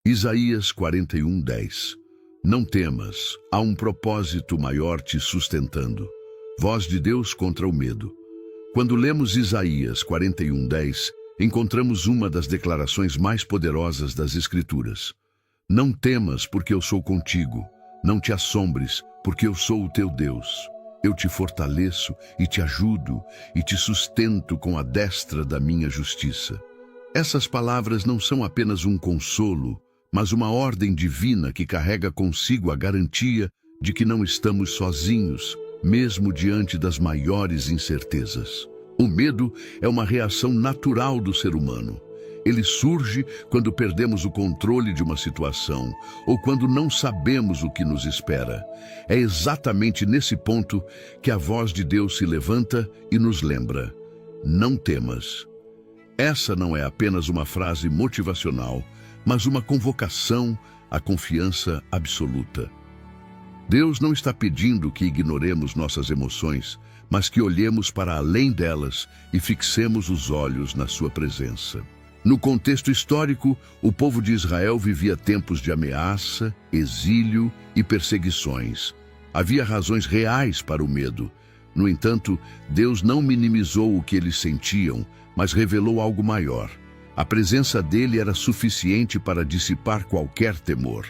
Isaías 41:10. Não temas, há um propósito maior te sustentando. Voz de Deus contra o medo. Quando lemos Isaías 41:10, encontramos uma das declarações mais poderosas das Escrituras. Não temas, porque eu sou contigo. Não te assombres, porque eu sou o teu Deus. Eu te fortaleço e te ajudo e te sustento com a destra da minha justiça. Essas palavras não são apenas um consolo, mas uma ordem divina que carrega consigo a garantia de que não estamos sozinhos, mesmo diante das maiores incertezas. O medo é uma reação natural do ser humano. Ele surge quando perdemos o controle de uma situação ou quando não sabemos o que nos espera. É exatamente nesse ponto que a voz de Deus se levanta e nos lembra: não temas. Essa não é apenas uma frase motivacional, mas uma convocação à confiança absoluta. Deus não está pedindo que ignoremos nossas emoções, mas que olhemos para além delas e fixemos os olhos na sua presença. No contexto histórico, o povo de Israel vivia tempos de ameaça, exílio e perseguições. Havia razões reais para o medo. No entanto, Deus não minimizou o que eles sentiam, mas revelou algo maior. A presença dele era suficiente para dissipar qualquer temor.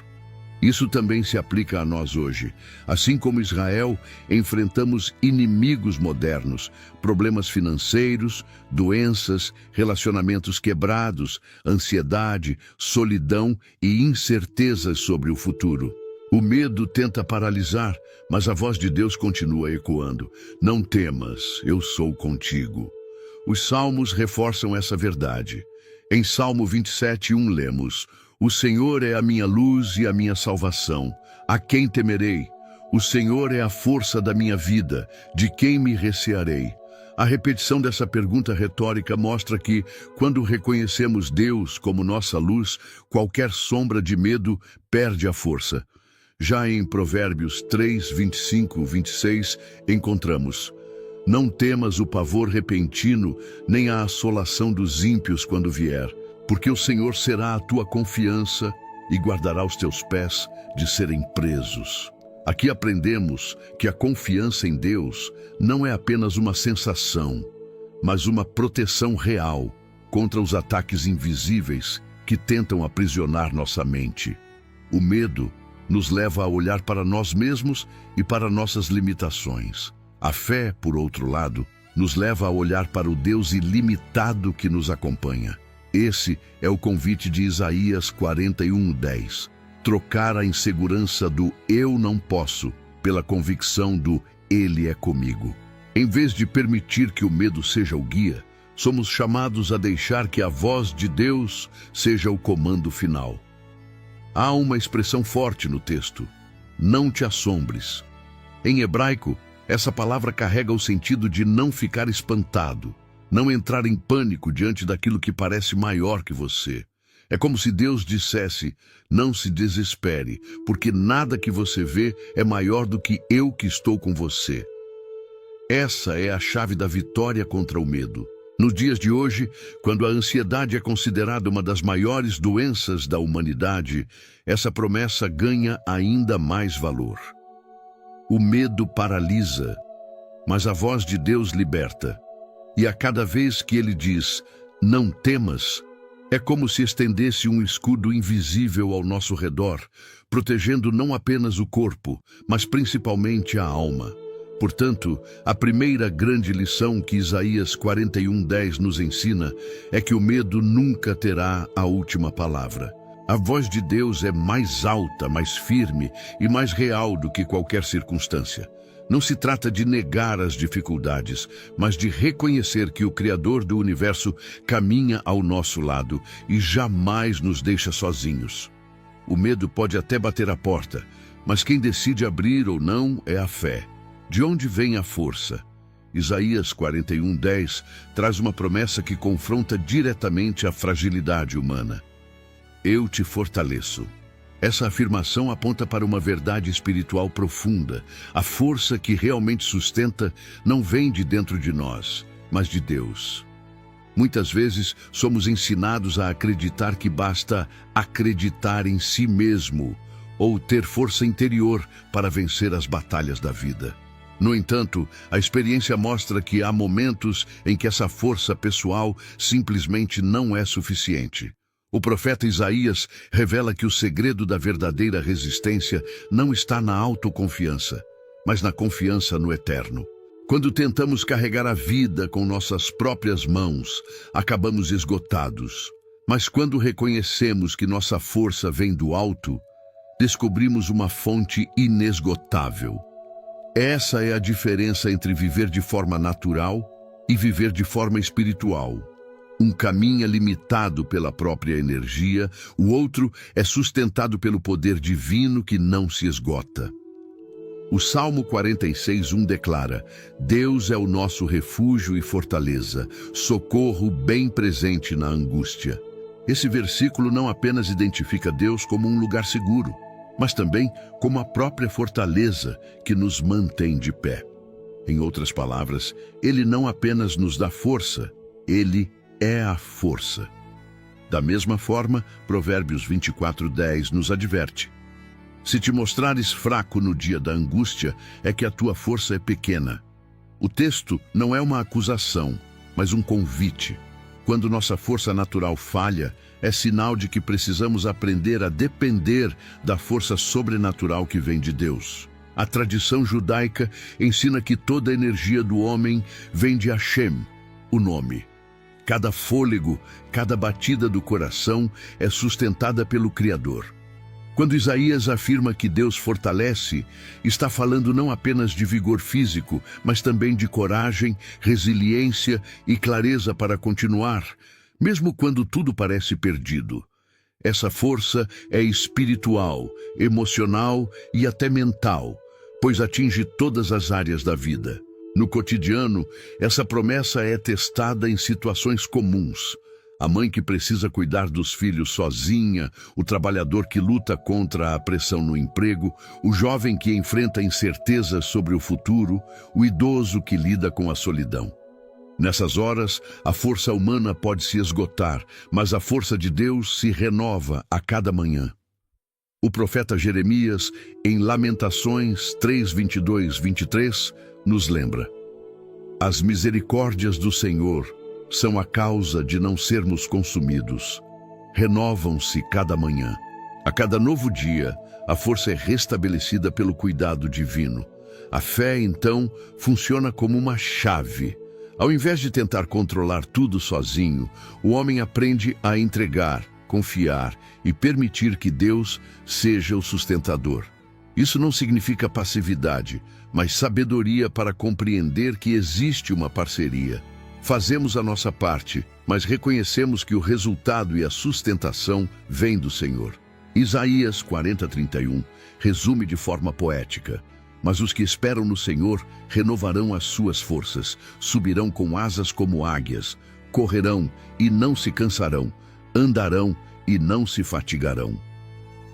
Isso também se aplica a nós hoje. Assim como Israel, enfrentamos inimigos modernos, problemas financeiros, doenças, relacionamentos quebrados, ansiedade, solidão e incertezas sobre o futuro. O medo tenta paralisar, mas a voz de Deus continua ecoando: não temas, eu sou contigo. Os salmos reforçam essa verdade. Em Salmo 27:1 lemos: o Senhor é a minha luz e a minha salvação. A quem temerei? O Senhor é a força da minha vida. De quem me recearei? A repetição dessa pergunta retórica mostra que, quando reconhecemos Deus como nossa luz, qualquer sombra de medo perde a força. Já em Provérbios 3:25-26, encontramos: não temas o pavor repentino, nem a assolação dos ímpios quando vier, porque o Senhor será a tua confiança e guardará os teus pés de serem presos. Aqui aprendemos que a confiança em Deus não é apenas uma sensação, mas uma proteção real contra os ataques invisíveis que tentam aprisionar nossa mente. O medo nos leva a olhar para nós mesmos e para nossas limitações. A fé, por outro lado, nos leva a olhar para o Deus ilimitado que nos acompanha. Esse é o convite de Isaías 41:10. Trocar a insegurança do eu não posso pela convicção do Ele é comigo. Em vez de permitir que o medo seja o guia, somos chamados a deixar que a voz de Deus seja o comando final. Há uma expressão forte no texto: não te assombres. Em hebraico, essa palavra carrega o sentido de não ficar espantado, não entrar em pânico diante daquilo que parece maior que você. É como se Deus dissesse: não se desespere, porque nada que você vê é maior do que eu que estou com você. Essa é a chave da vitória contra o medo. Nos dias de hoje, quando a ansiedade é considerada uma das maiores doenças da humanidade, essa promessa ganha ainda mais valor. O medo paralisa, mas a voz de Deus liberta. E a cada vez que ele diz: não temas, é como se estendesse um escudo invisível ao nosso redor, protegendo não apenas o corpo, mas principalmente a alma. Portanto, a primeira grande lição que Isaías 41:10 nos ensina é que o medo nunca terá a última palavra. A voz de Deus é mais alta, mais firme e mais real do que qualquer circunstância. Não se trata de negar as dificuldades, mas de reconhecer que o Criador do universo caminha ao nosso lado e jamais nos deixa sozinhos. O medo pode até bater a porta, mas quem decide abrir ou não é a fé. De onde vem a força? Isaías 41:10 traz uma promessa que confronta diretamente a fragilidade humana. Eu te fortaleço. Essa afirmação aponta para uma verdade espiritual profunda. A força que realmente sustenta não vem de dentro de nós, mas de Deus. Muitas vezes somos ensinados a acreditar que basta acreditar em si mesmo ou ter força interior para vencer as batalhas da vida. No entanto, a experiência mostra que há momentos em que essa força pessoal simplesmente não é suficiente. O profeta Isaías revela que o segredo da verdadeira resistência não está na autoconfiança, mas na confiança no eterno. Quando tentamos carregar a vida com nossas próprias mãos, acabamos esgotados. Mas quando reconhecemos que nossa força vem do alto, descobrimos uma fonte inesgotável. Essa é a diferença entre viver de forma natural e viver de forma espiritual. Um caminho é limitado pela própria energia, o outro é sustentado pelo poder divino que não se esgota. O Salmo 46:1 declara: Deus é o nosso refúgio e fortaleza, socorro bem presente na angústia. Esse versículo não apenas identifica Deus como um lugar seguro, mas também como a própria fortaleza que nos mantém de pé. Em outras palavras, Ele não apenas nos dá força, Ele é a força. Da mesma forma, Provérbios 24:10 nos adverte: se te mostrares fraco no dia da angústia, é que a tua força é pequena. O texto não é uma acusação, mas um convite. Quando nossa força natural falha, é sinal de que precisamos aprender a depender da força sobrenatural que vem de Deus. A tradição judaica ensina que toda a energia do homem vem de Hashem, o nome. Cada fôlego, cada batida do coração é sustentada pelo Criador. Quando Isaías afirma que Deus fortalece, está falando não apenas de vigor físico, mas também de coragem, resiliência e clareza para continuar, mesmo quando tudo parece perdido. Essa força é espiritual, emocional e até mental, pois atinge todas as áreas da vida. No cotidiano, essa promessa é testada em situações comuns. A mãe que precisa cuidar dos filhos sozinha, o trabalhador que luta contra a pressão no emprego, o jovem que enfrenta incertezas sobre o futuro, o idoso que lida com a solidão. Nessas horas, a força humana pode se esgotar, mas a força de Deus se renova a cada manhã. O profeta Jeremias, em Lamentações 3:22-23, nos lembra: as misericórdias do Senhor são a causa de não sermos consumidos. Renovam-se cada manhã. A cada novo dia, a força é restabelecida pelo cuidado divino. A fé, então, funciona como uma chave. Ao invés de tentar controlar tudo sozinho, o homem aprende a entregar, confiar e permitir que Deus seja o sustentador. Isso não significa passividade, mas sabedoria para compreender que existe uma parceria. Fazemos a nossa parte, mas reconhecemos que o resultado e a sustentação vêm do Senhor. Isaías 40:31 resume de forma poética: mas os que esperam no Senhor renovarão as suas forças, subirão com asas como águias, correrão e não se cansarão, andarão e não se fatigarão.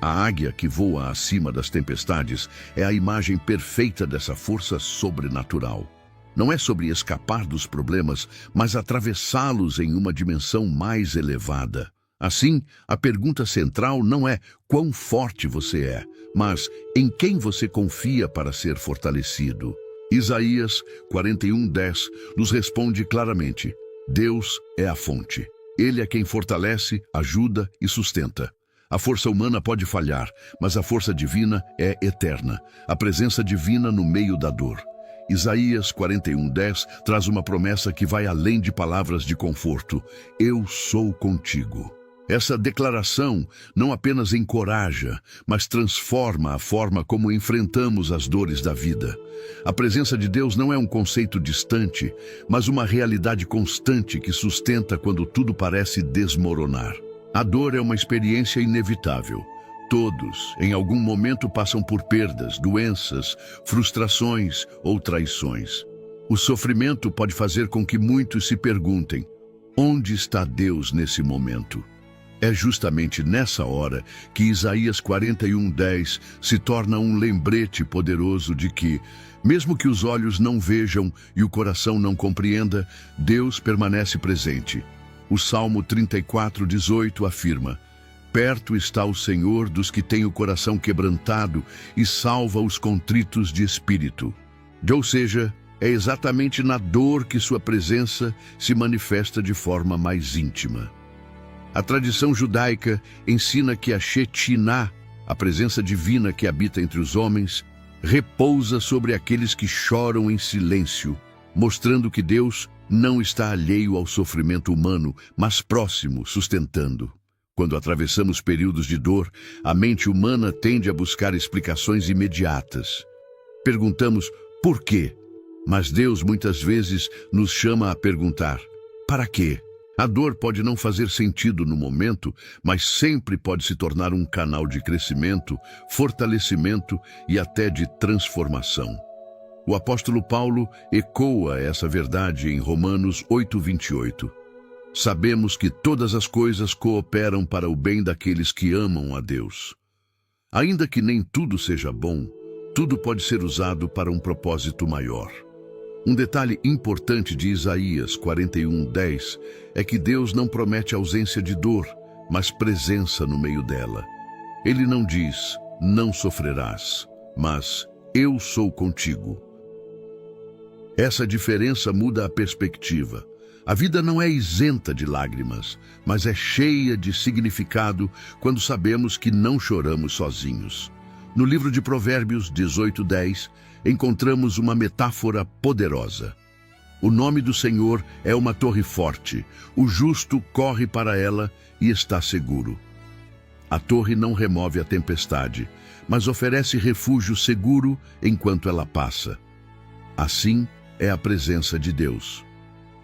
A águia que voa acima das tempestades é a imagem perfeita dessa força sobrenatural. Não é sobre escapar dos problemas, mas atravessá-los em uma dimensão mais elevada. Assim, a pergunta central não é quão forte você é, mas em quem você confia para ser fortalecido. Isaías 41:10 nos responde claramente: Deus é a fonte. Ele é quem fortalece, ajuda e sustenta. A força humana pode falhar, mas a força divina é eterna. A presença divina no meio da dor. Isaías 41:10 traz uma promessa que vai além de palavras de conforto: eu sou contigo. Essa declaração não apenas encoraja, mas transforma a forma como enfrentamos as dores da vida. A presença de Deus não é um conceito distante, mas uma realidade constante que sustenta quando tudo parece desmoronar. A dor é uma experiência inevitável. Todos, em algum momento, passam por perdas, doenças, frustrações ou traições. O sofrimento pode fazer com que muitos se perguntem: onde está Deus nesse momento? É justamente nessa hora que Isaías 41:10 se torna um lembrete poderoso de que, mesmo que os olhos não vejam e o coração não compreenda, Deus permanece presente. O Salmo 34:18 afirma: perto está o Senhor dos que têm o coração quebrantado e salva os contritos de espírito. Ou seja, é exatamente na dor que sua presença se manifesta de forma mais íntima. A tradição judaica ensina que a Shekinah, a presença divina que habita entre os homens, repousa sobre aqueles que choram em silêncio, mostrando que Deus não está alheio ao sofrimento humano, mas próximo, sustentando. Quando atravessamos períodos de dor, a mente humana tende a buscar explicações imediatas. Perguntamos por quê? Mas Deus muitas vezes nos chama a perguntar: para quê? A dor pode não fazer sentido no momento, mas sempre pode se tornar um canal de crescimento, fortalecimento e até de transformação. O apóstolo Paulo ecoa essa verdade em Romanos 8:28. Sabemos que todas as coisas cooperam para o bem daqueles que amam a Deus. Ainda que nem tudo seja bom, tudo pode ser usado para um propósito maior. Um detalhe importante de Isaías 41:10 é que Deus não promete ausência de dor, mas presença no meio dela. Ele não diz, não sofrerás, mas eu sou contigo. Essa diferença muda a perspectiva. A vida não é isenta de lágrimas, mas é cheia de significado quando sabemos que não choramos sozinhos. No livro de Provérbios 18:10, encontramos uma metáfora poderosa. O nome do Senhor é uma torre forte. O justo corre para ela e está seguro. A torre não remove a tempestade, mas oferece refúgio seguro enquanto ela passa. Assim é a presença de Deus.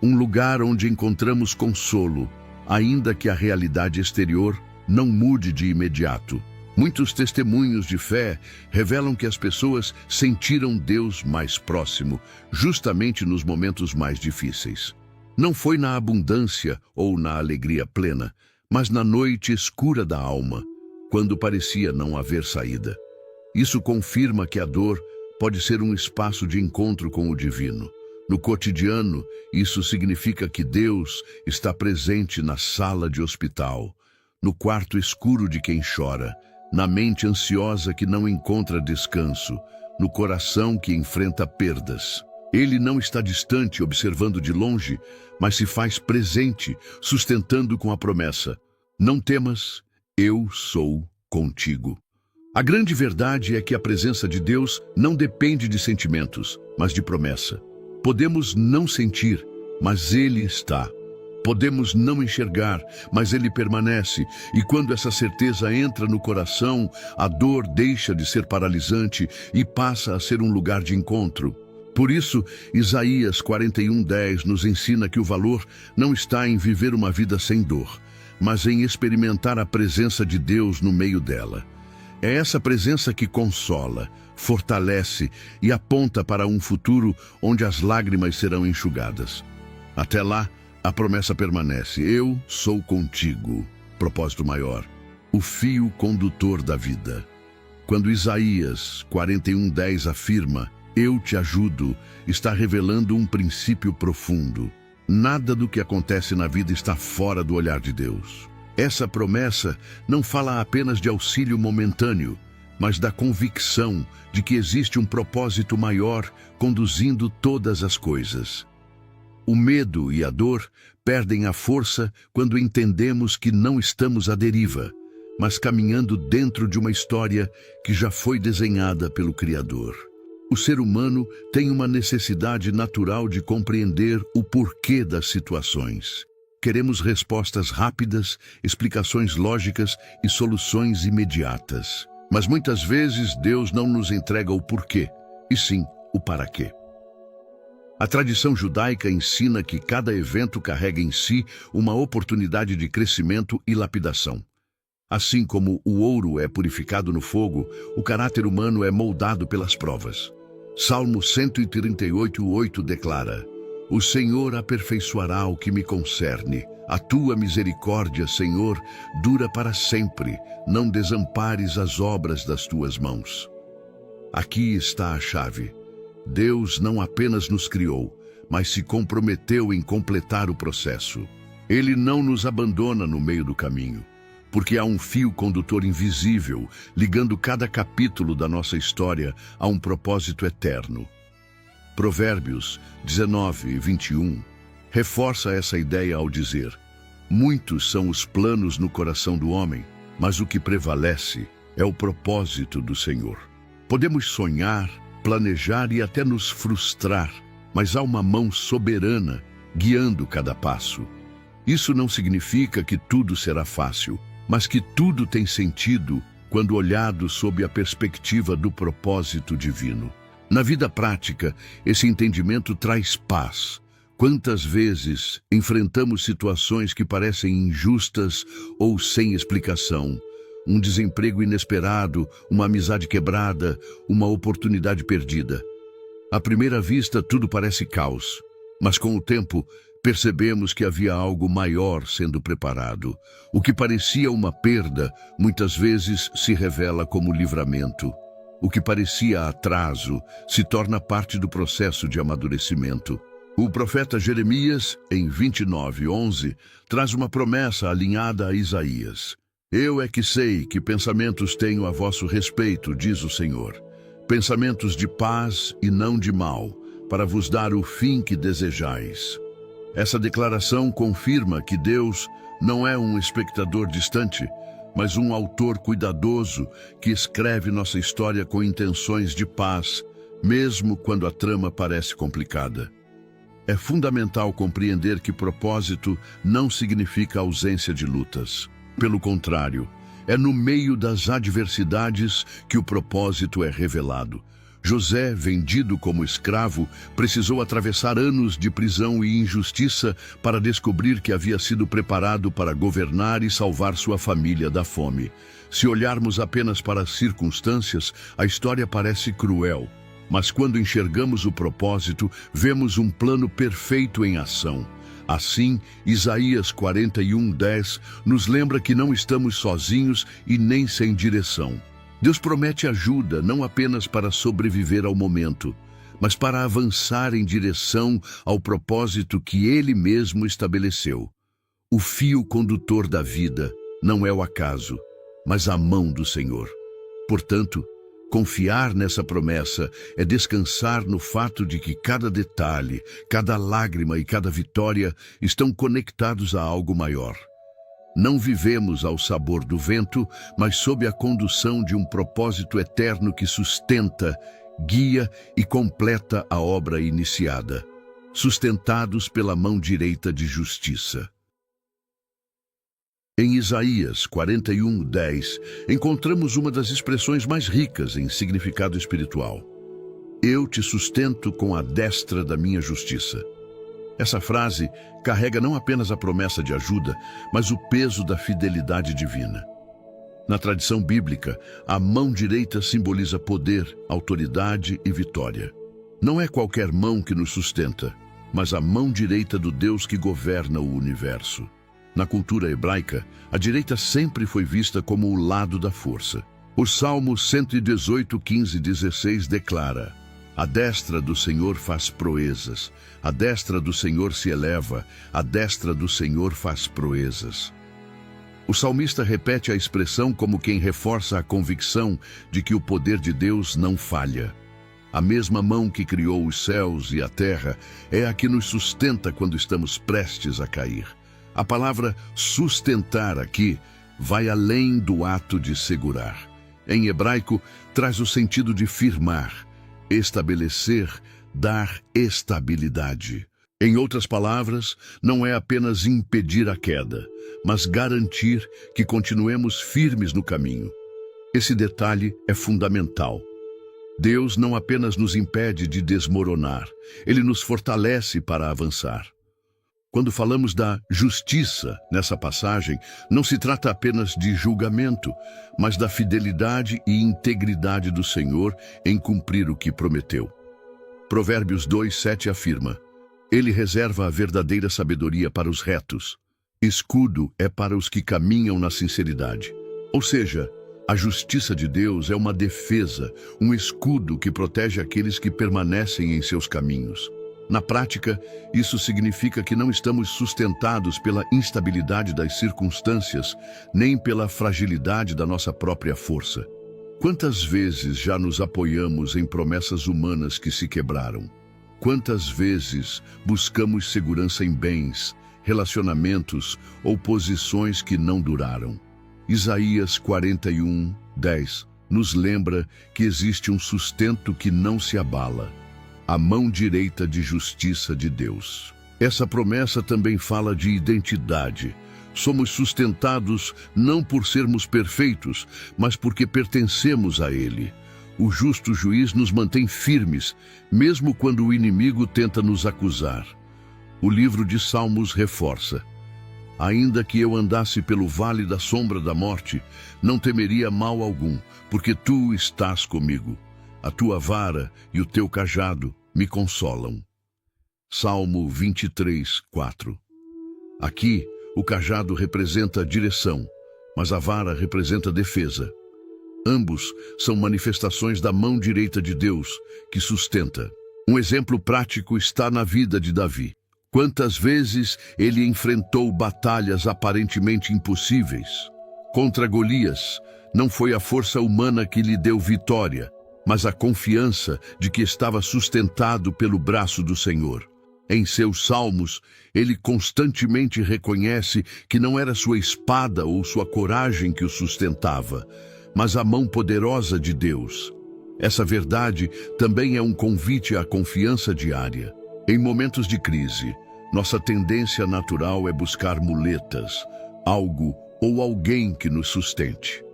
Um lugar onde encontramos consolo, ainda que a realidade exterior não mude de imediato. Muitos testemunhos de fé revelam que as pessoas sentiram Deus mais próximo, justamente nos momentos mais difíceis. Não foi na abundância ou na alegria plena, mas na noite escura da alma, quando parecia não haver saída. Isso confirma que a dor pode ser um espaço de encontro com o divino. No cotidiano, isso significa que Deus está presente na sala de hospital, no quarto escuro de quem chora, na mente ansiosa que não encontra descanso, no coração que enfrenta perdas. Ele não está distante, observando de longe, mas se faz presente, sustentando com a promessa: não temas, eu sou contigo. A grande verdade é que a presença de Deus não depende de sentimentos, mas de promessa. Podemos não sentir, mas Ele está. Podemos não enxergar, mas Ele permanece, e quando essa certeza entra no coração, a dor deixa de ser paralisante e passa a ser um lugar de encontro. Por isso, Isaías 41:10 nos ensina que o valor não está em viver uma vida sem dor, mas em experimentar a presença de Deus no meio dela. É essa presença que consola, fortalece e aponta para um futuro onde as lágrimas serão enxugadas. Até lá, a promessa permanece: eu sou contigo. Propósito maior, o fio condutor da vida. Quando Isaías 41:10 afirma: eu te ajudo, está revelando um princípio profundo. Nada do que acontece na vida está fora do olhar de Deus. Essa promessa não fala apenas de auxílio momentâneo, mas da convicção de que existe um propósito maior conduzindo todas as coisas. O medo e a dor perdem a força quando entendemos que não estamos à deriva, mas caminhando dentro de uma história que já foi desenhada pelo Criador. O ser humano tem uma necessidade natural de compreender o porquê das situações. Queremos respostas rápidas, explicações lógicas e soluções imediatas. Mas muitas vezes Deus não nos entrega o porquê, e sim o para quê. A tradição judaica ensina que cada evento carrega em si uma oportunidade de crescimento e lapidação. Assim como o ouro é purificado no fogo, o caráter humano é moldado pelas provas. Salmo 138:8 declara: o Senhor aperfeiçoará o que me concerne. A tua misericórdia, Senhor, dura para sempre. Não desampares as obras das tuas mãos. Aqui está a chave. Deus não apenas nos criou, mas se comprometeu em completar o processo. Ele não nos abandona no meio do caminho, porque há um fio condutor invisível ligando cada capítulo da nossa história a um propósito eterno. Provérbios 19:21 reforça essa ideia ao dizer: muitos são os planos no coração do homem, mas o que prevalece é o propósito do Senhor. Podemos sonhar, planejar e até nos frustrar, mas há uma mão soberana guiando cada passo. Isso não significa que tudo será fácil, mas que tudo tem sentido quando olhado sob a perspectiva do propósito divino. Na vida prática, esse entendimento traz paz. Quantas vezes enfrentamos situações que parecem injustas ou sem explicação? Um desemprego inesperado, uma amizade quebrada, uma oportunidade perdida. À primeira vista, tudo parece caos, mas com o tempo, percebemos que havia algo maior sendo preparado. O que parecia uma perda, muitas vezes se revela como livramento. O que parecia atraso, se torna parte do processo de amadurecimento. O profeta Jeremias, em 29:11, traz uma promessa alinhada a Isaías. Eu é que sei que pensamentos tenho a vosso respeito, diz o Senhor. Pensamentos de paz e não de mal, para vos dar o fim que desejais. Essa declaração confirma que Deus não é um espectador distante, mas um autor cuidadoso que escreve nossa história com intenções de paz, mesmo quando a trama parece complicada. É fundamental compreender que propósito não significa ausência de lutas. Pelo contrário, é no meio das adversidades que o propósito é revelado. José, vendido como escravo, precisou atravessar anos de prisão e injustiça para descobrir que havia sido preparado para governar e salvar sua família da fome. Se olharmos apenas para as circunstâncias, a história parece cruel. Mas quando enxergamos o propósito, vemos um plano perfeito em ação. Assim, Isaías 41:10 nos lembra que não estamos sozinhos e nem sem direção. Deus promete ajuda não apenas para sobreviver ao momento, mas para avançar em direção ao propósito que Ele mesmo estabeleceu. O fio condutor da vida não é o acaso, mas a mão do Senhor. Portanto, confiar nessa promessa é descansar no fato de que cada detalhe, cada lágrima e cada vitória estão conectados a algo maior. Não vivemos ao sabor do vento, mas sob a condução de um propósito eterno que sustenta, guia e completa a obra iniciada, sustentados pela mão direita de justiça. Em Isaías 41:10, encontramos uma das expressões mais ricas em significado espiritual. Eu te sustento com a destra da minha justiça. Essa frase carrega não apenas a promessa de ajuda, mas o peso da fidelidade divina. Na tradição bíblica, a mão direita simboliza poder, autoridade e vitória. Não é qualquer mão que nos sustenta, mas a mão direita do Deus que governa o universo. Na cultura hebraica, a direita sempre foi vista como o lado da força. O Salmo 118:15-16 declara: a destra do Senhor faz proezas, a destra do Senhor se eleva, a destra do Senhor faz proezas. O salmista repete a expressão como quem reforça a convicção de que o poder de Deus não falha. A mesma mão que criou os céus e a terra é a que nos sustenta quando estamos prestes a cair. A palavra sustentar aqui vai além do ato de segurar. Em hebraico, traz o sentido de firmar, estabelecer, dar estabilidade. Em outras palavras, não é apenas impedir a queda, mas garantir que continuemos firmes no caminho. Esse detalhe é fundamental. Deus não apenas nos impede de desmoronar, Ele nos fortalece para avançar. Quando falamos da justiça nessa passagem, não se trata apenas de julgamento, mas da fidelidade e integridade do Senhor em cumprir o que prometeu. Provérbios 2:7 afirma: Ele reserva a verdadeira sabedoria para os retos. Escudo é para os que caminham na sinceridade. Ou seja, a justiça de Deus é uma defesa, um escudo que protege aqueles que permanecem em seus caminhos. Na prática, isso significa que não estamos sustentados pela instabilidade das circunstâncias, nem pela fragilidade da nossa própria força. Quantas vezes já nos apoiamos em promessas humanas que se quebraram? Quantas vezes buscamos segurança em bens, relacionamentos ou posições que não duraram? Isaías 41:10 nos lembra que existe um sustento que não se abala, a mão direita de justiça de Deus. Essa promessa também fala de identidade. Somos sustentados não por sermos perfeitos, mas porque pertencemos a Ele. O justo juiz nos mantém firmes, mesmo quando o inimigo tenta nos acusar. O livro de Salmos reforça: ainda que eu andasse pelo vale da sombra da morte, não temeria mal algum, porque tu estás comigo. A tua vara e o teu cajado me consolam. Salmo 23:4. Aqui, o cajado representa a direção, mas a vara representa a defesa. Ambos são manifestações da mão direita de Deus, que sustenta. Um exemplo prático está na vida de Davi. Quantas vezes ele enfrentou batalhas aparentemente impossíveis? Contra Golias, não foi a força humana que lhe deu vitória, mas a confiança de que estava sustentado pelo braço do Senhor. Em seus salmos, ele constantemente reconhece que não era sua espada ou sua coragem que o sustentava, mas a mão poderosa de Deus. Essa verdade também é um convite à confiança diária. Em momentos de crise, nossa tendência natural é buscar muletas, algo ou alguém que nos sustente.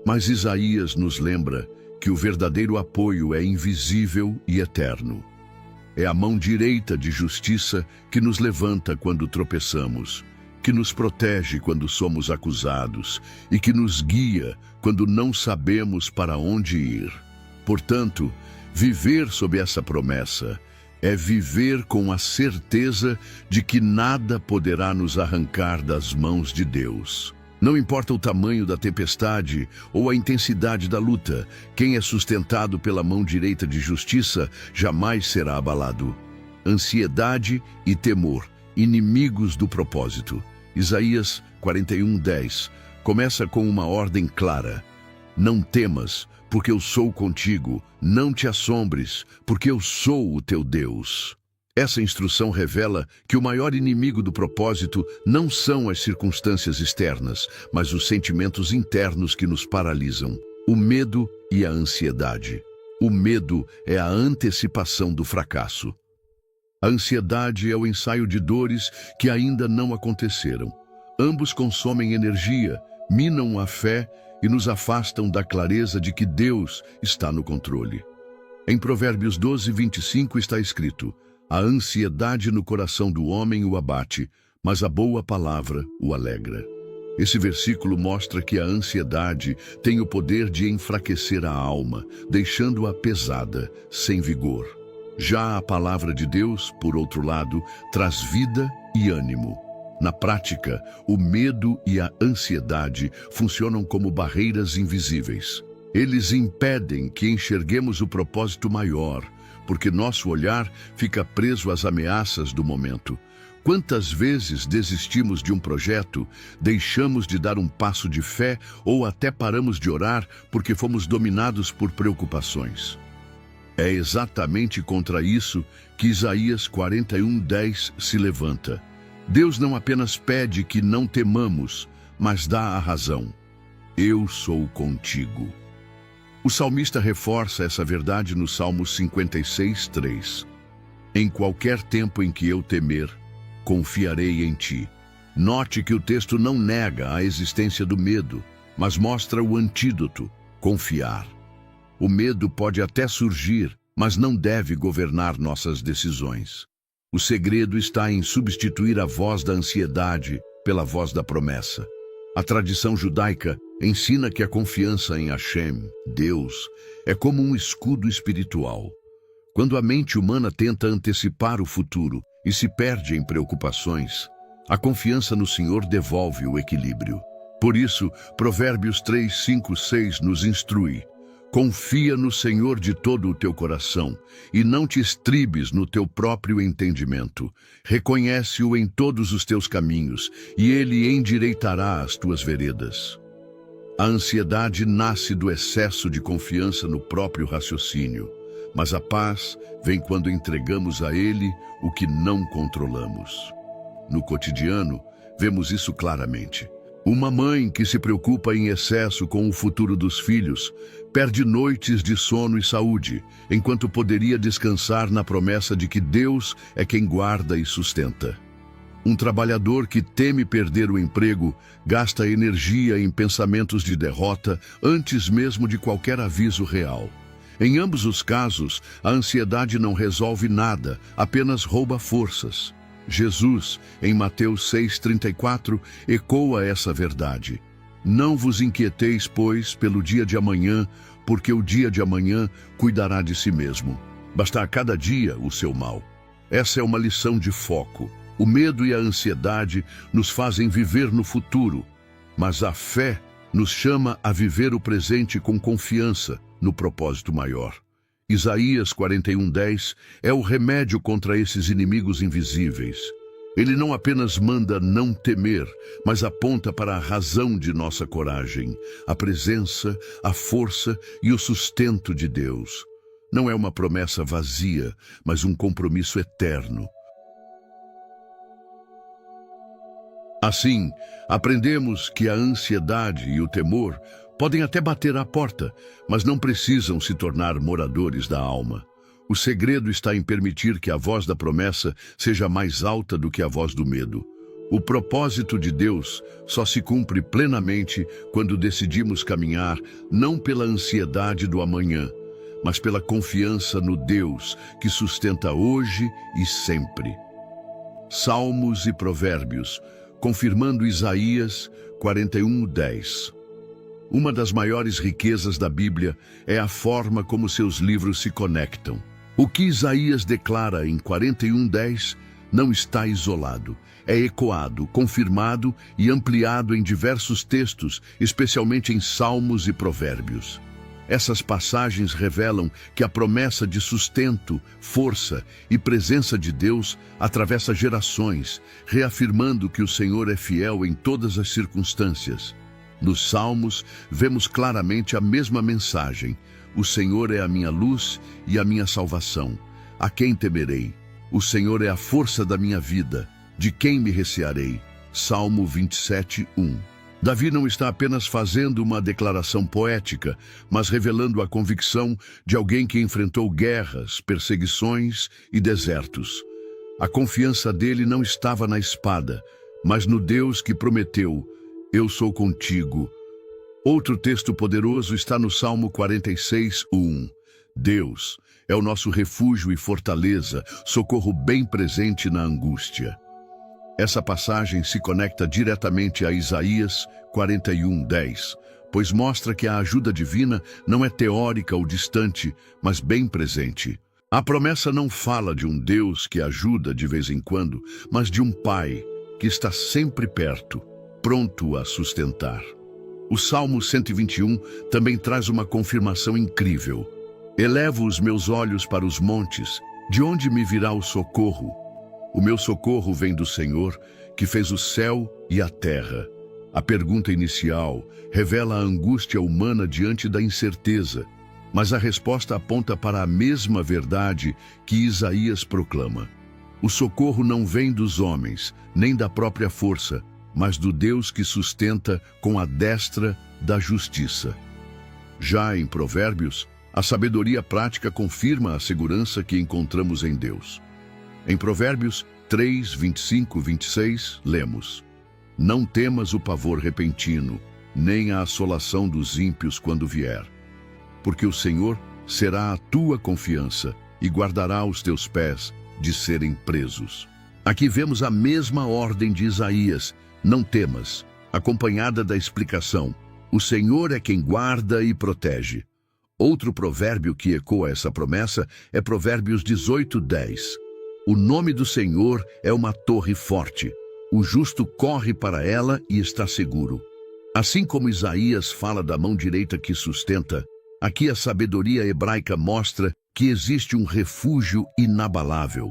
Mas Isaías nos lembra que o verdadeiro apoio é invisível e eterno. É a mão direita de justiça que nos levanta quando tropeçamos, que nos protege quando somos acusados e que nos guia quando não sabemos para onde ir. Portanto, viver sob essa promessa é viver com a certeza de que nada poderá nos arrancar das mãos de Deus. Não importa o tamanho da tempestade ou a intensidade da luta, quem é sustentado pela mão direita de justiça jamais será abalado. Ansiedade e temor, inimigos do propósito. Isaías 41:10 começa com uma ordem clara: não temas, porque eu sou contigo, não te assombres, porque eu sou o teu Deus. Essa instrução revela que o maior inimigo do propósito não são as circunstâncias externas, mas os sentimentos internos que nos paralisam, o medo e a ansiedade. O medo é a antecipação do fracasso. A ansiedade é o ensaio de dores que ainda não aconteceram. Ambos consomem energia, minam a fé e nos afastam da clareza de que Deus está no controle. Em Provérbios 12:25 está escrito: a ansiedade no coração do homem o abate, mas a boa palavra o alegra. Esse versículo mostra que a ansiedade tem o poder de enfraquecer a alma, deixando-a pesada, sem vigor. Já a palavra de Deus, por outro lado, traz vida e ânimo. Na prática, o medo e a ansiedade funcionam como barreiras invisíveis. Eles impedem que enxerguemos o propósito maior, porque nosso olhar fica preso às ameaças do momento. Quantas vezes desistimos de um projeto, deixamos de dar um passo de fé ou até paramos de orar porque fomos dominados por preocupações? É exatamente contra isso que Isaías 41:10 se levanta. Deus não apenas pede que não temamos, mas dá a razão. Eu sou contigo. O salmista reforça essa verdade no Salmo 56:3. Em qualquer tempo em que eu temer, confiarei em ti. Note que o texto não nega a existência do medo, mas mostra o antídoto: confiar. O medo pode até surgir, mas não deve governar nossas decisões. O segredo está em substituir a voz da ansiedade pela voz da promessa. A tradição judaica ensina que a confiança em Hashem, Deus, é como um escudo espiritual. Quando a mente humana tenta antecipar o futuro e se perde em preocupações, a confiança no Senhor devolve o equilíbrio. Por isso, Provérbios 3:5-6 nos instrui: Confia no Senhor de todo o teu coração e não te estribes no teu próprio entendimento. Reconhece-o em todos os teus caminhos e ele endireitará as tuas veredas. A ansiedade nasce do excesso de confiança no próprio raciocínio, mas a paz vem quando entregamos a ele o que não controlamos. No cotidiano, vemos isso claramente. Uma mãe que se preocupa em excesso com o futuro dos filhos perde noites de sono e saúde, enquanto poderia descansar na promessa de que Deus é quem guarda e sustenta. Um trabalhador que teme perder o emprego gasta energia em pensamentos de derrota antes mesmo de qualquer aviso real. Em ambos os casos, a ansiedade não resolve nada, apenas rouba forças. Jesus, em Mateus 6,34, ecoa essa verdade. Não vos inquieteis, pois, pelo dia de amanhã, porque o dia de amanhã cuidará de si mesmo. Basta a cada dia o seu mal. Essa é uma lição de foco. O medo e a ansiedade nos fazem viver no futuro, mas a fé nos chama a viver o presente com confiança no propósito maior. Isaías 41:10 é o remédio contra esses inimigos invisíveis. Ele não apenas manda não temer, mas aponta para a razão de nossa coragem, a presença, a força e o sustento de Deus. Não é uma promessa vazia, mas um compromisso eterno. Assim, aprendemos que a ansiedade e o temor podem até bater à porta, mas não precisam se tornar moradores da alma. O segredo está em permitir que a voz da promessa seja mais alta do que a voz do medo. O propósito de Deus só se cumpre plenamente quando decidimos caminhar não pela ansiedade do amanhã, mas pela confiança no Deus que sustenta hoje e sempre. Salmos e Provérbios, confirmando Isaías 41:10. Uma das maiores riquezas da Bíblia é a forma como seus livros se conectam. O que Isaías declara em 41:10 não está isolado. É ecoado, confirmado e ampliado em diversos textos, especialmente em Salmos e Provérbios. Essas passagens revelam que a promessa de sustento, força e presença de Deus atravessa gerações, reafirmando que o Senhor é fiel em todas as circunstâncias. Nos Salmos, vemos claramente a mesma mensagem. O Senhor é a minha luz e a minha salvação. A quem temerei? O Senhor é a força da minha vida. De quem me recearei? Salmo 27:1. Davi não está apenas fazendo uma declaração poética, mas revelando a convicção de alguém que enfrentou guerras, perseguições e desertos. A confiança dele não estava na espada, mas no Deus que prometeu: eu sou contigo. Outro texto poderoso está no Salmo 46:1. Deus é o nosso refúgio e fortaleza, socorro bem presente na angústia. Essa passagem se conecta diretamente a Isaías 41:10, pois mostra que a ajuda divina não é teórica ou distante, mas bem presente. A promessa não fala de um Deus que ajuda de vez em quando, mas de um Pai que está sempre perto, pronto a sustentar. O Salmo 121 também traz uma confirmação incrível. Elevo os meus olhos para os montes, de onde me virá o socorro? O meu socorro vem do Senhor, que fez o céu e a terra. A pergunta inicial revela a angústia humana diante da incerteza, mas a resposta aponta para a mesma verdade que Isaías proclama. O socorro não vem dos homens, nem da própria força, mas do Deus que sustenta com a destra da justiça. Já em Provérbios, a sabedoria prática confirma a segurança que encontramos em Deus. Em Provérbios 3, 25, 26, lemos: não temas o pavor repentino, nem a assolação dos ímpios quando vier. Porque o Senhor será a tua confiança e guardará os teus pés de serem presos. Aqui vemos a mesma ordem de Isaías, não temas, acompanhada da explicação: o Senhor é quem guarda e protege. Outro provérbio que ecoa essa promessa é Provérbios 18:10. O nome do Senhor é uma torre forte. O justo corre para ela e está seguro. Assim como Isaías fala da mão direita que sustenta, Aqui a sabedoria hebraica mostra que existe um refúgio inabalável.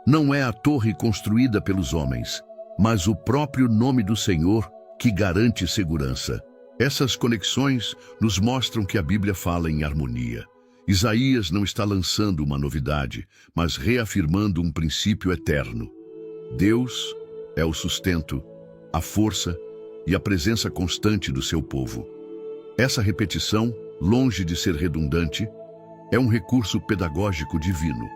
Não é a torre construída pelos homens, mas o próprio nome do Senhor que garante segurança. Essas conexões nos mostram que a Bíblia fala em harmonia. Isaías não está lançando uma novidade, mas reafirmando um princípio eterno. Deus é o sustento, a força e a presença constante do seu povo. Essa repetição, longe de ser redundante, é um recurso pedagógico divino.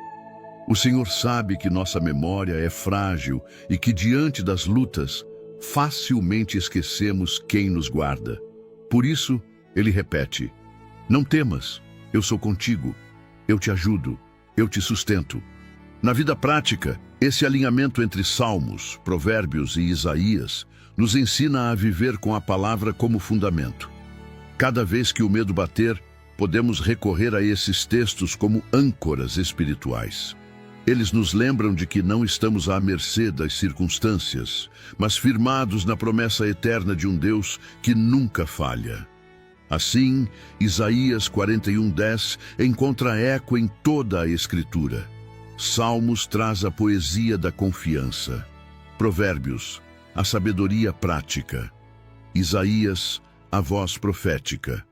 O Senhor sabe que nossa memória é frágil e que, diante das lutas, facilmente esquecemos quem nos guarda. Por isso, ele repete: não temas, eu sou contigo, eu te ajudo, eu te sustento. Na vida prática, esse alinhamento entre Salmos, Provérbios e Isaías nos ensina a viver com a palavra como fundamento. Cada vez que o medo bater, podemos recorrer a esses textos como âncoras espirituais. Eles nos lembram de que não estamos à mercê das circunstâncias, mas firmados na promessa eterna de um Deus que nunca falha. Assim, Isaías 41:10 encontra eco em toda a Escritura. Salmos traz a poesia da confiança. Provérbios, a sabedoria prática. Isaías, a voz profética.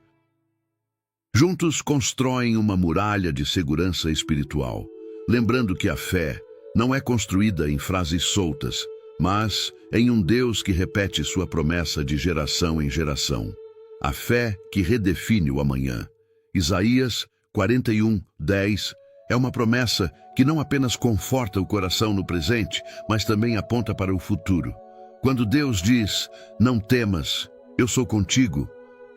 Juntos constroem uma muralha de segurança espiritual, lembrando que a fé não é construída em frases soltas, mas em um Deus que repete sua promessa de geração em geração. A fé que redefine o amanhã. Isaías 41:10 é uma promessa que não apenas conforta o coração no presente, mas também aponta para o futuro. Quando Deus diz: não temas, eu sou contigo,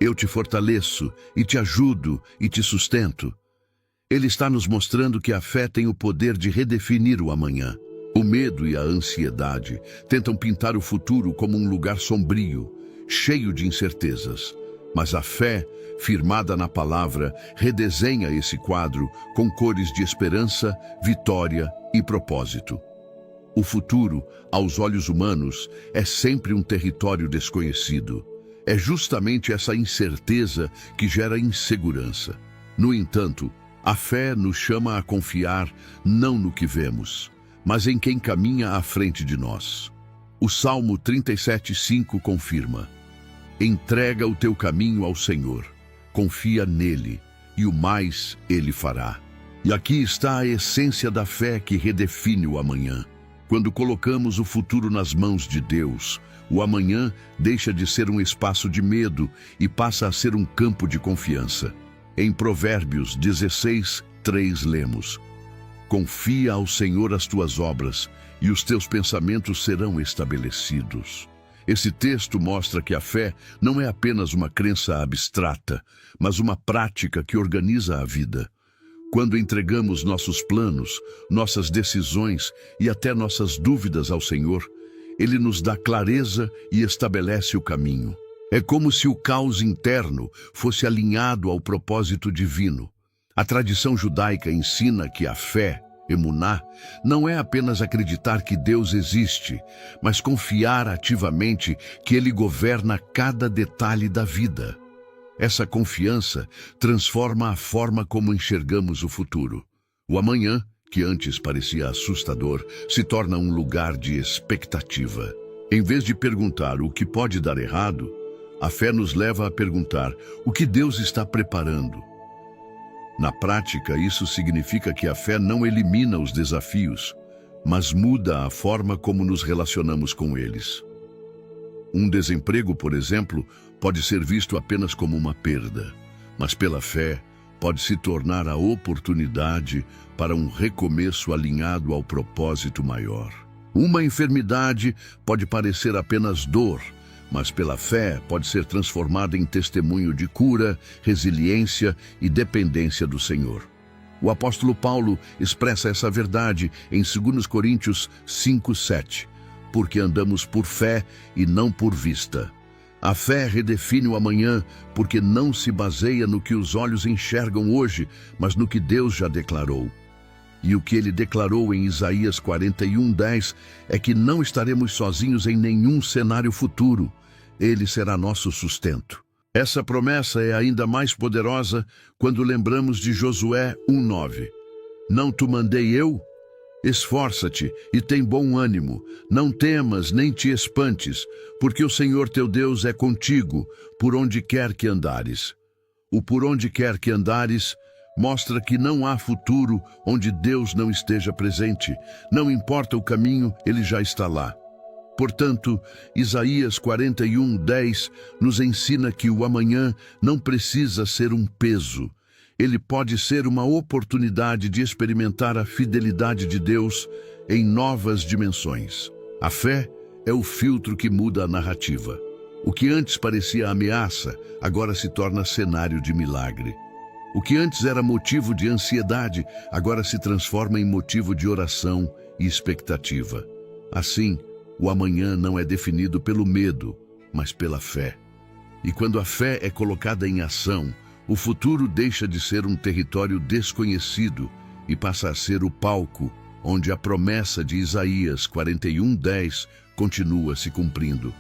eu te fortaleço e te ajudo e te sustento, Ele está nos mostrando que a fé tem o poder de redefinir o amanhã. O medo e a ansiedade tentam pintar o futuro como um lugar sombrio, cheio de incertezas. Mas a fé, firmada na palavra, redesenha esse quadro com cores de esperança, vitória e propósito. O futuro, aos olhos humanos, é sempre um território desconhecido. É justamente essa incerteza que gera insegurança. No entanto, a fé nos chama a confiar não no que vemos, mas em quem caminha à frente de nós. O Salmo 37:5 confirma: entrega o teu caminho ao Senhor, confia nele, e o mais ele fará. E aqui está a essência da fé que redefine o amanhã. Quando colocamos o futuro nas mãos de Deus, o amanhã deixa de ser um espaço de medo e passa a ser um campo de confiança. Em Provérbios 16:3 lemos: confia ao Senhor as tuas obras, e os teus pensamentos serão estabelecidos. Esse texto mostra que a fé não é apenas uma crença abstrata, mas uma prática que organiza a vida. Quando entregamos nossos planos, nossas decisões e até nossas dúvidas ao Senhor, Ele nos dá clareza e estabelece o caminho. É como se o caos interno fosse alinhado ao propósito divino. A tradição judaica ensina que a fé, emuná, não é apenas acreditar que Deus existe, mas confiar ativamente que Ele governa cada detalhe da vida. Essa confiança transforma a forma como enxergamos o futuro. O amanhã, que antes parecia assustador, se torna um lugar de expectativa. Em vez de perguntar o que pode dar errado, a fé nos leva a perguntar o que Deus está preparando. Na prática, isso significa que a fé não elimina os desafios, mas muda a forma como nos relacionamos com eles. Um desemprego, por exemplo, pode ser visto apenas como uma perda, mas pela fé pode se tornar a oportunidade para um recomeço alinhado ao propósito maior. Uma enfermidade pode parecer apenas dor, mas pela fé pode ser transformada em testemunho de cura, resiliência e dependência do Senhor. O apóstolo Paulo expressa essa verdade em 2 Coríntios 5:7, porque andamos por fé e não por vista. A fé redefine o amanhã porque não se baseia no que os olhos enxergam hoje, mas no que Deus já declarou. E o que ele declarou em Isaías 41:10 é que não estaremos sozinhos em nenhum cenário futuro. Ele será nosso sustento. Essa promessa é ainda mais poderosa quando lembramos de Josué 1:9. Não te mandei eu? Esforça-te e tem bom ânimo, não temas nem te espantes, porque o Senhor teu Deus é contigo, por onde quer que andares. O por onde quer que andares mostra que não há futuro onde Deus não esteja presente. Não importa o caminho, Ele já está lá. Portanto, Isaías 41:10 nos ensina que o amanhã não precisa ser um peso. Ele pode ser uma oportunidade de experimentar a fidelidade de Deus em novas dimensões. A fé é o filtro que muda a narrativa. O que antes parecia ameaça, agora se torna cenário de milagre. O que antes era motivo de ansiedade, agora se transforma em motivo de oração e expectativa. Assim, o amanhã não é definido pelo medo, mas pela fé. E quando a fé é colocada em ação, o futuro deixa de ser um território desconhecido e passa a ser o palco onde a promessa de Isaías 41:10 continua se cumprindo.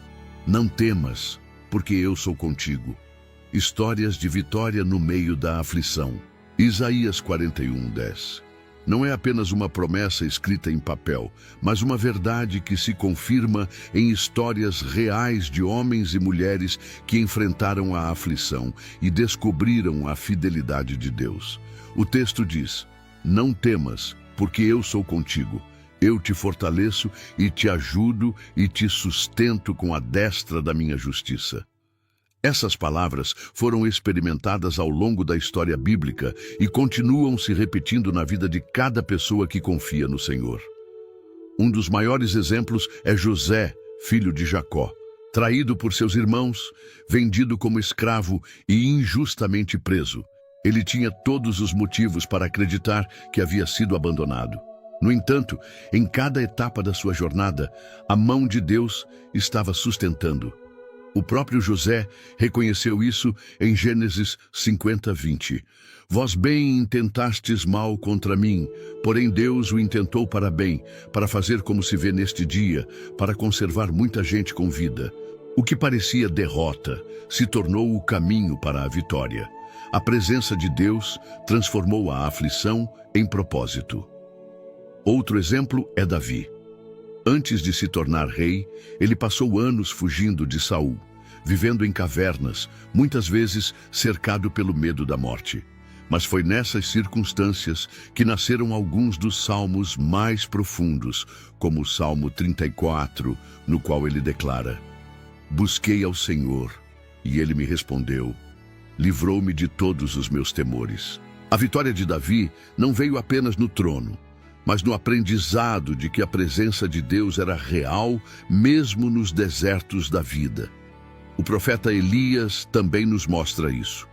Não temas, porque eu sou contigo. Histórias de vitória no meio da aflição. Isaías 41:10. Não é apenas uma promessa escrita em papel, mas uma verdade que se confirma em histórias reais de homens e mulheres que enfrentaram a aflição e descobriram a fidelidade de Deus. O texto diz: não temas, porque eu sou contigo. Eu te fortaleço e te ajudo e te sustento com a destra da minha justiça. Essas palavras foram experimentadas ao longo da história bíblica e continuam se repetindo na vida de cada pessoa que confia no Senhor. Um dos maiores exemplos é José, filho de Jacó, traído por seus irmãos, vendido como escravo e injustamente preso. Ele tinha todos os motivos para acreditar que havia sido abandonado. No entanto, em cada etapa da sua jornada, a mão de Deus estava sustentando. O próprio José reconheceu isso em Gênesis 50:20. Vós bem intentastes mal contra mim, porém Deus o intentou para bem, para fazer como se vê neste dia, para conservar muita gente com vida. O que parecia derrota se tornou o caminho para a vitória. A presença de Deus transformou a aflição em propósito. Outro exemplo é Davi. Antes de se tornar rei, ele passou anos fugindo de Saul, vivendo em cavernas, muitas vezes cercado pelo medo da morte. Mas foi nessas circunstâncias que nasceram alguns dos salmos mais profundos, como o Salmo 34, no qual ele declara: busquei ao Senhor, e ele me respondeu, livrou-me de todos os meus temores. A vitória de Davi não veio apenas no trono, mas no aprendizado de que a presença de Deus era real, mesmo nos desertos da vida. O profeta Elias também nos mostra isso.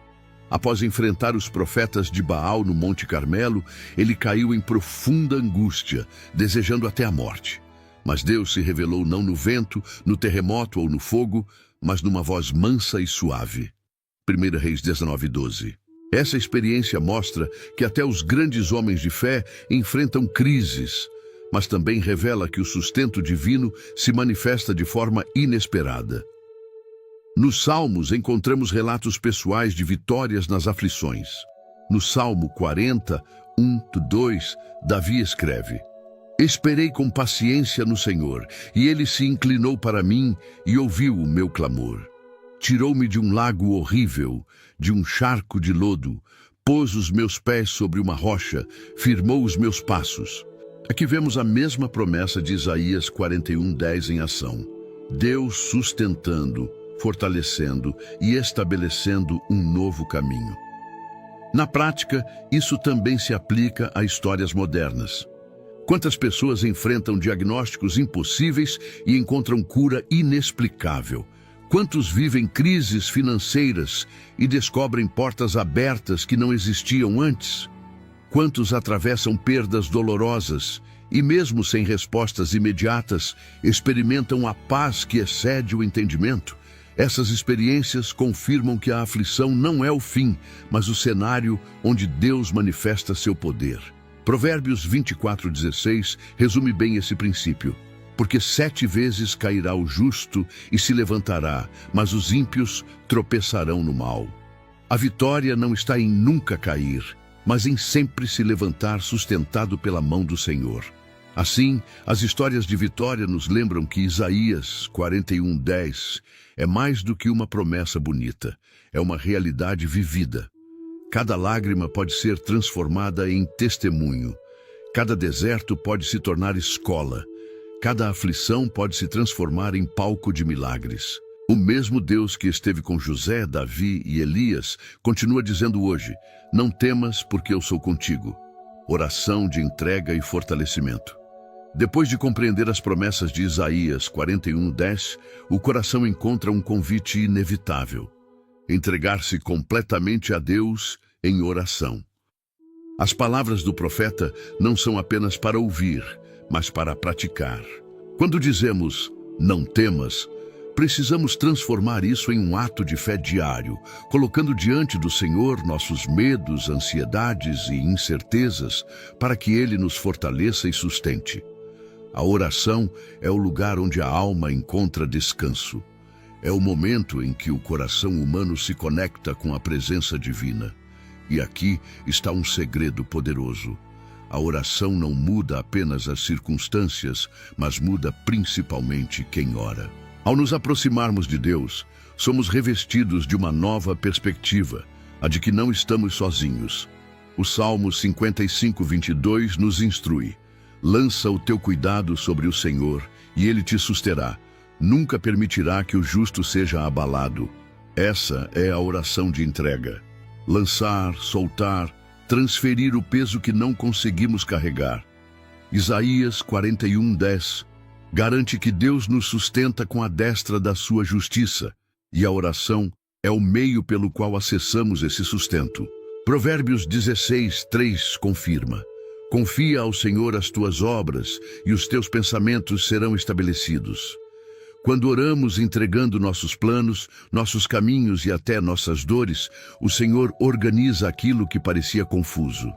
Após enfrentar os profetas de Baal no Monte Carmelo, ele caiu em profunda angústia, desejando até a morte. Mas Deus se revelou não no vento, no terremoto ou no fogo, mas numa voz mansa e suave. 1 Reis 19:12. Essa experiência mostra que até os grandes homens de fé enfrentam crises, mas também revela que o sustento divino se manifesta de forma inesperada. Nos Salmos encontramos relatos pessoais de vitórias nas aflições. No Salmo 40, 1-2, Davi escreve: esperei com paciência no Senhor, e ele se inclinou para mim e ouviu o meu clamor. Tirou-me de um lago horrível, de um charco de lodo, pôs os meus pés sobre uma rocha, firmou os meus passos. Aqui vemos a mesma promessa de Isaías 41:10 em ação. Deus sustentando, fortalecendo e estabelecendo um novo caminho. Na prática, isso também se aplica a histórias modernas. Quantas pessoas enfrentam diagnósticos impossíveis e encontram cura inexplicável? Quantos vivem crises financeiras e descobrem portas abertas que não existiam antes? Quantos atravessam perdas dolorosas e, mesmo sem respostas imediatas, experimentam a paz que excede o entendimento? Essas experiências confirmam que a aflição não é o fim, mas o cenário onde Deus manifesta seu poder. Provérbios 24:16 resume bem esse princípio. Porque 7 vezes cairá o justo e se levantará, mas os ímpios tropeçarão no mal. A vitória não está em nunca cair, mas em sempre se levantar sustentado pela mão do Senhor. Assim, as histórias de vitória nos lembram que Isaías 41:10 é mais do que uma promessa bonita, é uma realidade vivida. Cada lágrima pode ser transformada em testemunho, cada deserto pode se tornar escola, cada aflição pode se transformar em palco de milagres. O mesmo Deus que esteve com José, Davi e Elias continua dizendo hoje: não temas, porque eu sou contigo. Oração de entrega e fortalecimento. Depois de compreender as promessas de Isaías 41:10, o coração encontra um convite inevitável: entregar-se completamente a Deus em oração. As palavras do profeta não são apenas para ouvir, mas para praticar. Quando dizemos não temas, precisamos transformar isso em um ato de fé diário, colocando diante do Senhor nossos medos, ansiedades e incertezas, para que Ele nos fortaleça e sustente. A oração é o lugar onde a alma encontra descanso. É o momento em que o coração humano se conecta com a presença divina. E aqui está um segredo poderoso. A oração não muda apenas as circunstâncias, mas muda principalmente quem ora. Ao nos aproximarmos de Deus, somos revestidos de uma nova perspectiva, a de que não estamos sozinhos. O Salmo 55:22 nos instrui: lança o teu cuidado sobre o Senhor, e Ele te susterá. Nunca permitirá que o justo seja abalado. Essa é a oração de entrega. Lançar, soltar, transferir o peso que não conseguimos carregar. Isaías 41:10 garante que Deus nos sustenta com a destra da sua justiça, e a oração é o meio pelo qual acessamos esse sustento. Provérbios 16:3 confirma: confia ao Senhor as tuas obras, e os teus pensamentos serão estabelecidos. Quando oramos entregando nossos planos, nossos caminhos e até nossas dores, o Senhor organiza aquilo que parecia confuso.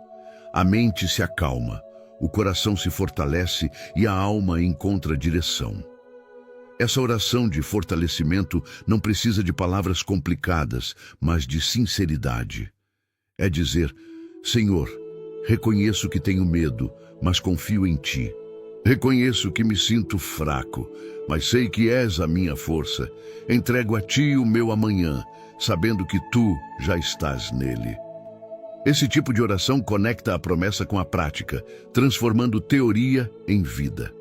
A mente se acalma, o coração se fortalece e a alma encontra direção. Essa oração de fortalecimento não precisa de palavras complicadas, mas de sinceridade. É dizer: Senhor, reconheço que tenho medo, mas confio em Ti. Reconheço que me sinto fraco, mas sei que és a minha força. Entrego a Ti o meu amanhã, sabendo que Tu já estás nele. Esse tipo de oração conecta a promessa com a prática, transformando teoria em vida.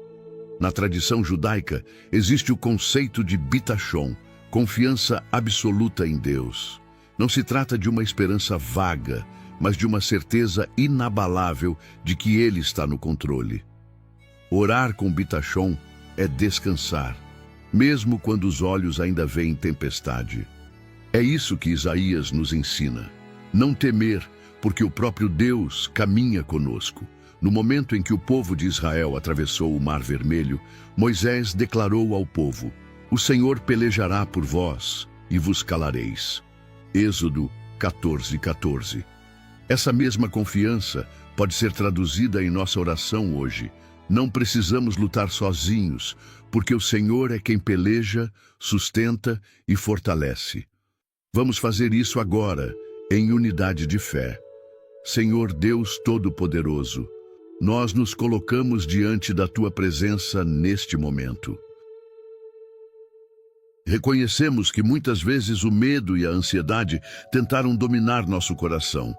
Na tradição judaica, existe o conceito de bitachon, confiança absoluta em Deus. Não se trata de uma esperança vaga, mas de uma certeza inabalável de que Ele está no controle. Orar com bitachon é descansar, mesmo quando os olhos ainda veem tempestade. É isso que Isaías nos ensina. Não temer, porque o próprio Deus caminha conosco. No momento em que o povo de Israel atravessou o Mar Vermelho, Moisés declarou ao povo: o Senhor pelejará por vós e vos calareis. Êxodo 14:14. Essa mesma confiança pode ser traduzida em nossa oração hoje. Não precisamos lutar sozinhos, porque o Senhor é quem peleja, sustenta e fortalece. Vamos fazer isso agora, em unidade de fé. Senhor Deus Todo-Poderoso, nós nos colocamos diante da Tua presença neste momento. Reconhecemos que muitas vezes o medo e a ansiedade tentaram dominar nosso coração.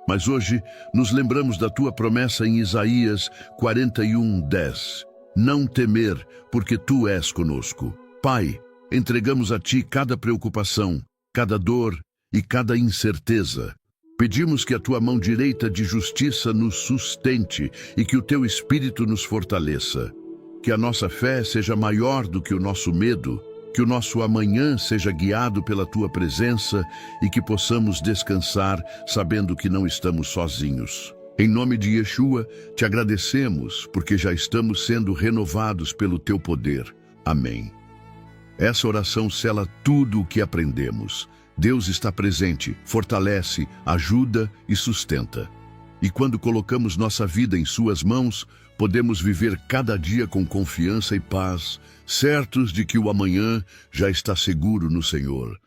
Mas hoje nos lembramos da Tua promessa em Isaías 41:10. Não temer, porque Tu és conosco. Pai, entregamos a Ti cada preocupação, cada dor e cada incerteza. Pedimos que a Tua mão direita de justiça nos sustente e que o Teu Espírito nos fortaleça. Que a nossa fé seja maior do que o nosso medo, que o nosso amanhã seja guiado pela Tua presença e que possamos descansar sabendo que não estamos sozinhos. Em nome de Yeshua, Te agradecemos porque já estamos sendo renovados pelo Teu poder. Amém. Essa oração sela tudo o que aprendemos. Deus está presente, fortalece, ajuda e sustenta. E quando colocamos nossa vida em suas mãos, podemos viver cada dia com confiança e paz, certos de que o amanhã já está seguro no Senhor.